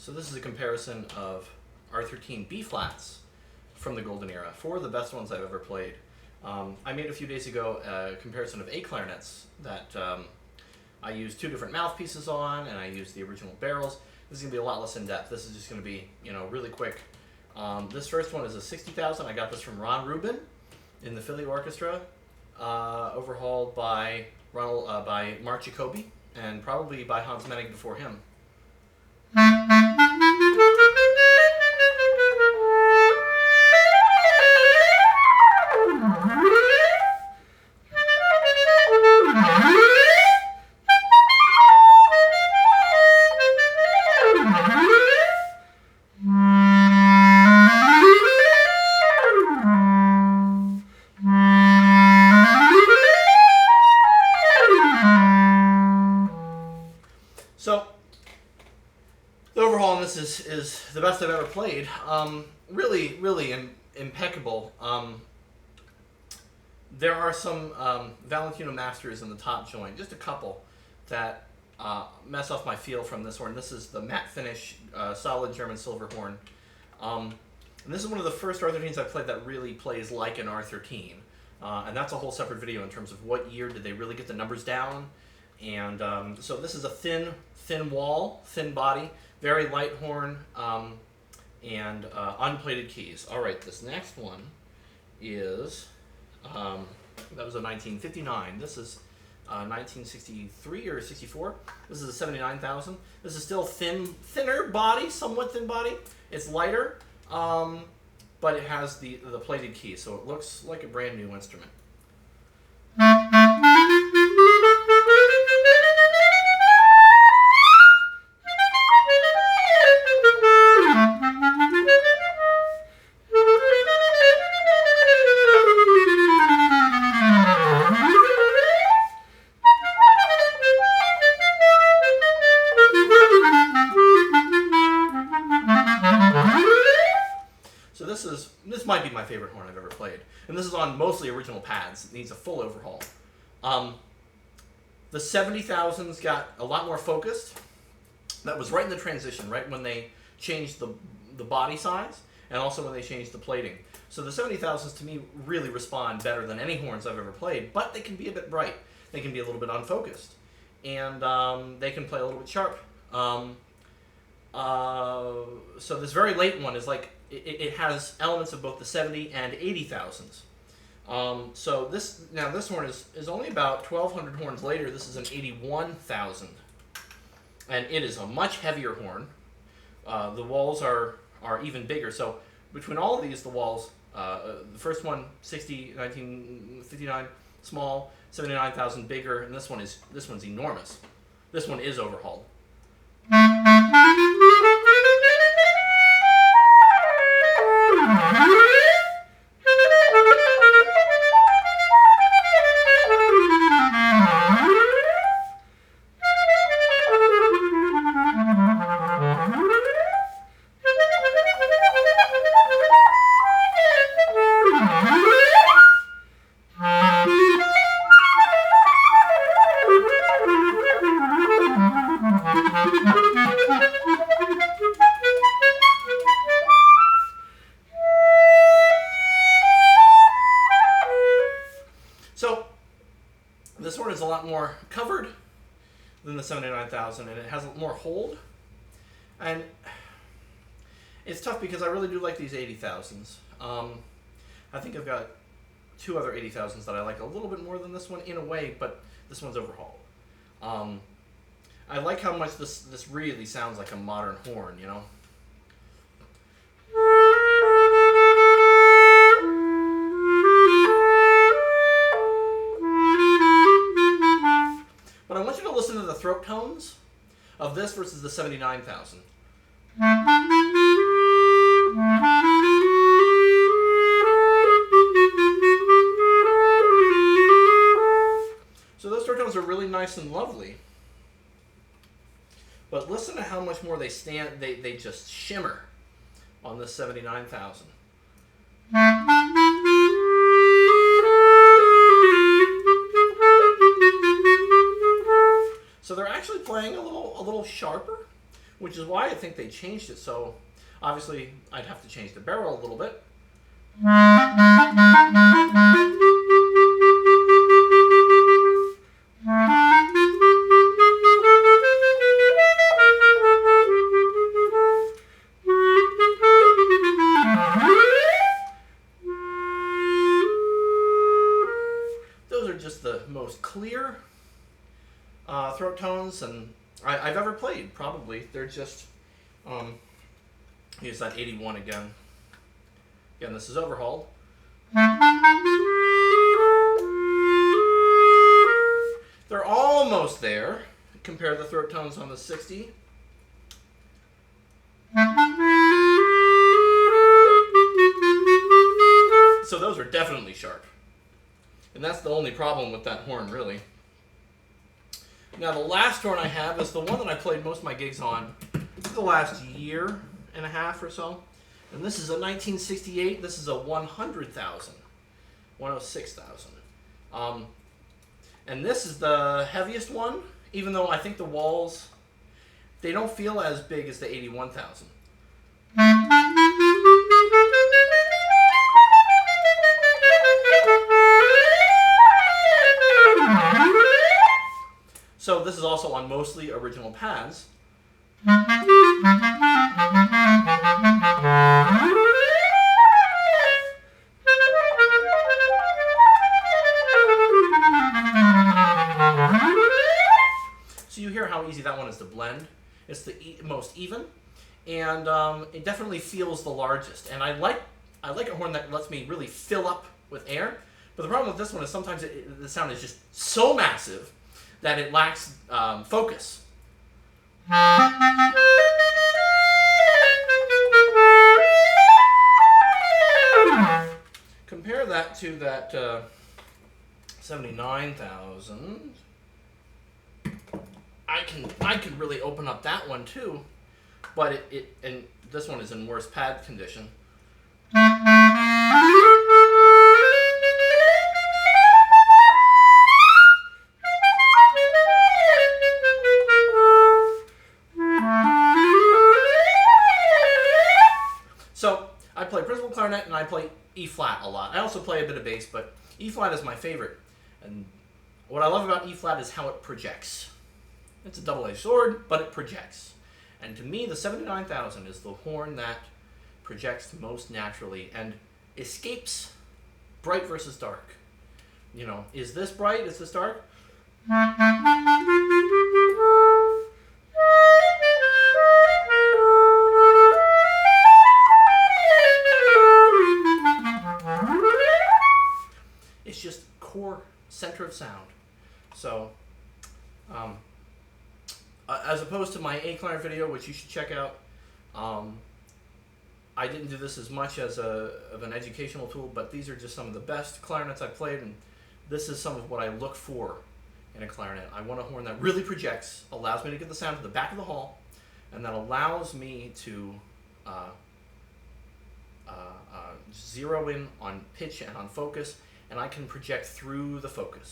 So this is a comparison of R13 B-flats from the golden era, four of the best ones I've ever played. I made a few days ago a comparison of A clarinets that I used two different mouthpieces on, and I used the original barrels. This is going to be a lot less in-depth. This is just going to be, really quick. This first one is a 60,000. I got this from Ron Rubin in the Philly Orchestra, overhauled by Mark Jacoby, and probably by Hans Menig before him. So, the overhaul on this is the best I've ever played. Really impeccable. There are some Valentino Masters in the top joint, just a couple, that mess off my feel from this horn. This is the matte finish, solid German silver horn. And this is one of the first R13s I played that really plays like an R13. And that's a whole separate video in terms of what year did they really get the numbers down. And so this is a thin wall, thin body, very light horn, and unplated keys. All right, this next one is, that was a 1959. This is 1963 or 64. This is a 79,000. This is still thinner body, somewhat thin body. It's lighter, but it has the plated keys, so it looks like a brand new instrument. So this might be my favorite horn I've ever played. And this is on mostly original pads. It needs a full overhaul. The 70,000s got a lot more focused. That was right in the transition, right when they changed the body size, and also when they changed the plating. So the 70,000s to me really respond better than any horns I've ever played, but they can be a bit bright. They can be a little bit unfocused. And they can play a little bit sharp. So this very late one is like, it has elements of both the 70 and 80,000s. So this horn is only about 1,200 horns later. This is an 81,000. And it is a much heavier horn. The walls are even bigger. So between all of these, the walls, the first one, 1959, small, 79,000 bigger, and this one's enormous. This one is overhauled. So this horn is a lot more covered than the 79,000, and it has more hold. And it's tough because I really do like these 80,000s. I think I've got two other 80,000s that I like a little bit more than this one in a way, but this one's overhauled. I like how much this really sounds like a modern horn, But I want you to listen to the throat tones of this versus the 79,000. So those throat tones are really nice and lovely. But listen to how much more they just shimmer on this 79,000. So they're actually playing a little sharper, which is why I think they changed it. So obviously I'd have to change the barrel a little bit. Those are just the most clear throat tones and I've ever played, probably. They're just, here's that 81 again. Again, this is overhauled. They're almost there. Compare the throat tones on the 60. So those are definitely sharp. And that's the only problem with that horn, really. Now the last horn I have is the one that I played most of my gigs on the last year and a half or so. And this is a 1968. This is a 100,000. 106,000. And this is the heaviest one, even though I think the walls, they don't feel as big as the 81,000. So this is also on mostly original pads. So you hear how easy that one is to blend. It's the most even, and it definitely feels the largest. And I like a horn that lets me really fill up with air. But the problem with this one is sometimes the sound is just so massive that it lacks focus. Compare that to that 79,000. I can really open up that one too, but and this one is in worse pad condition. So I play principal clarinet and I play E flat a lot. I also play a bit of bass, but E flat is my favorite. And what I love about E flat is how it projects. It's a double-edged sword, but it projects. And to me, the 79,000 is the horn that projects most naturally and escapes bright versus dark. You know, is this bright? Is this dark? It's just core center of sound. So, as opposed to my A clarinet video, which you should check out, I didn't do this as much as of an educational tool, but these are just some of the best clarinets I've played, and this is some of what I look for in a clarinet. I want a horn that really projects, allows me to get the sound to the back of the hall, and that allows me to zero in on pitch and on focus, and I can project through the focus.